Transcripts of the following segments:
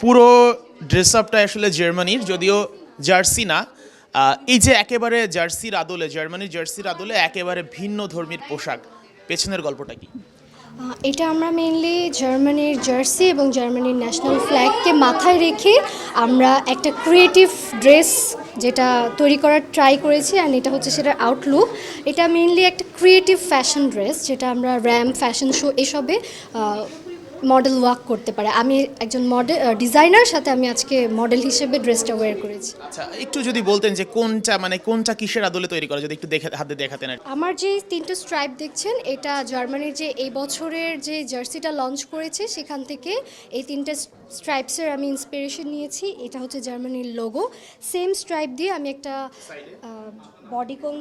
পুরো ড্রেস আপটা আসলে জার্মানির, যদিও জার্সি না। এই যে একেবারে জার্সির আদলে, জার্মানির জার্সির আদলে একেবারে ভিন্ন ধর্মীর পোশাক, পেছনের গল্পটা কি? এটা আমরা মেইনলি জার্মানির জার্সি এবং জার্মানির ন্যাশনাল ফ্ল্যাগকে মাথায় রেখে আমরা একটা ক্রিয়েটিভ ড্রেস যেটা তৈরি করার ট্রাই করেছি, অ্যান্ড এটা হচ্ছে সেটার আউটলুক। এটা মেইনলি একটা ক্রিয়েটিভ ফ্যাশন ড্রেস, যেটা আমরা র্যাম ফ্যাশন শো এসবে মডেল ওয়ার্ক করতে পারে। আমি একজন মডেল ডিজাইনার, সাথে আমি আজকে মডেল হিসেবে ড্রেসটা ওয়্যার করেছি। আচ্ছা, একটু যদি বলতেন যে কোনটা কিসের আদলে তৈরি করা, যদি একটু হাতে দেখাতেন আর কি। আমার যে তিনটে স্ট্রাইপ দেখছেন, এটা জার্মানির যে এই বছরের যে জার্সিটা লঞ্চ করেছে সেখান থেকে এই তিনটে স্ট্রাইপসের আমি ইন্সপিরেশন নিয়েছি। এটা হচ্ছে জার্মানির লোগো। সেম স্ট্রাইপ দিয়ে আমি একটা বডিকন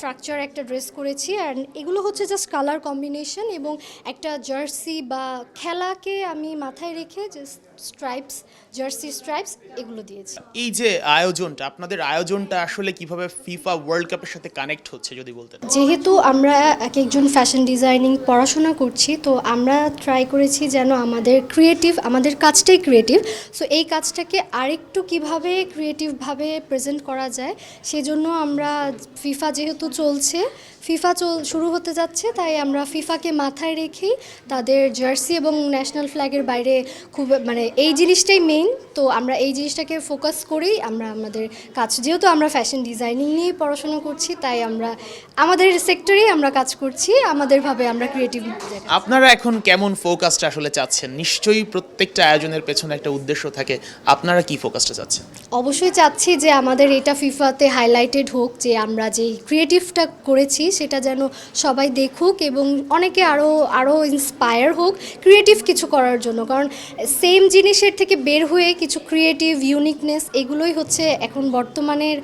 স্ট্রাকচার একটা ড্রেস করেছি, অ্যান্ড এগুলো হচ্ছে জাস্ট কালার কম্বিনেশন এবং একটা জার্সি বা খেলাকে আমি মাথায় রেখে যে স্ট্রাইপস, জার্সি স্ট্রাইপস এগুলো দিয়েছি। এই যে আয়োজনটা, আপনাদের আয়োজনটা আসলে কিভাবে ফিফা ওয়ার্ল্ড কাপের সাথে কানেক্ট হচ্ছে যদি বলতেন। যেহেতু আমরা এক একজন ফ্যাশন ডিজাইনিং পড়াশোনা করছি, তো আমরা ট্রাই করেছি যেন আমাদের কাজটাই ক্রিয়েটিভ, সো এই কাজটাকে আরেকটু কিভাবে ক্রিয়েটিভভাবে প্রেজেন্ট করা যায় সেজন্য আমরা ফিফা যেহেতু চলছে, শুরু হতে যাচ্ছে, তাই আমরা ফিফাকে মাথায় রেখেই তাদের জার্সি এবং ন্যাশনাল ফ্ল্যাগের বাইরে খুব এই জিনিসটাই মেইন। তো আমরা এই জিনিসটাকে ফোকাস করেই আমরা আমাদের কাজ, যেহেতু আমরা ফ্যাশন ডিজাইনিং নিয়ে পড়াশোনা করছি, তাই আমরা আমাদের সেক্টরেই আমরা কাজ করছি, আমাদেরভাবে আমরা ক্রিয়েটিভ। আপনারা এখন কেমন ফোকাসটা আসলে চাচ্ছেন? নিশ্চয়ই প্রত্যেকটা আয়োজনের পেছনে একটা উদ্দেশ্য থাকে, আপনারা কি ফোকাসটা চাচ্ছেন? অবশ্যই চাচ্ছি যে আমাদের এটা ফিফাতে হাইলাইটেড হোক, যে আমরা যেই ক্রিয়েটিভটা করেছি সেটা যেন সবাই দেখুক এবং অনেকে আরও ইন্সপায়ার হোক ক্রিয়েটিভ কিছু করার জন্য। কারণ সেম জিনিসের থেকে বের হয়ে কিছু ক্রিয়েটিভ ইউনিকনেস, এগুলোই হচ্ছে এখন বর্তমানের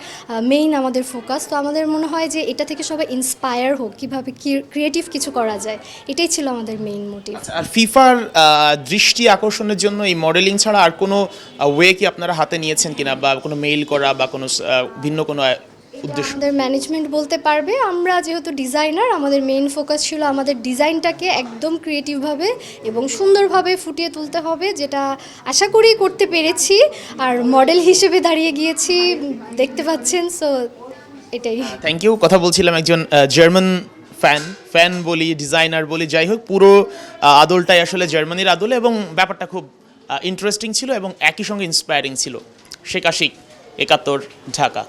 মেইন আমাদের ফোকাস। তো আমাদের মনে হয় যে এটা থেকে সবাই ইন্সপায়ার হোক, কীভাবে ক্রিয়েটিভ কিছু করা যায়, এটাই ছিল আমাদের মেইন মোটিভ। আর ফিফার দৃষ্টি আকর্ষণের জন্য এই মডেলিং ছাড়া আর কোনো ওয়ে কি আপনারা হাতে নিয়েছেন কিনা, বা কোনো মেইল করা বা কোনো ভিন্ন কোনো উদ্দেশ্য? আমাদের ম্যানেজমেন্ট বলতে পারবে। আমরা যেহেতু ডিজাইনার, আমাদের মেইন ফোকাস ছিল আমাদের ডিজাইনটাকে একদম ক্রিয়েটিভভাবে এবং সুন্দরভাবে ফুটিয়ে তুলতে হবে, যেটা আশা করি করতে পেরেছি। আর মডেল হিসেবে দাঁড়িয়ে গিয়েছি, দেখতে পাচ্ছেন, সো এটাই। Thank you. কথা বলছিলাম একজন জার্মান ফ্যান বলি, ডিজাইনার বলি, যাই হোক, পুরো আদলটাই আসলে জার্মানির আদলে, এবং ব্যাপারটা খুব ইন্টারেস্টিং ছিল এবং একই সঙ্গে ইন্সপায়ারিং ছিল। শেখ আশিক, ৭১, ঢাকা।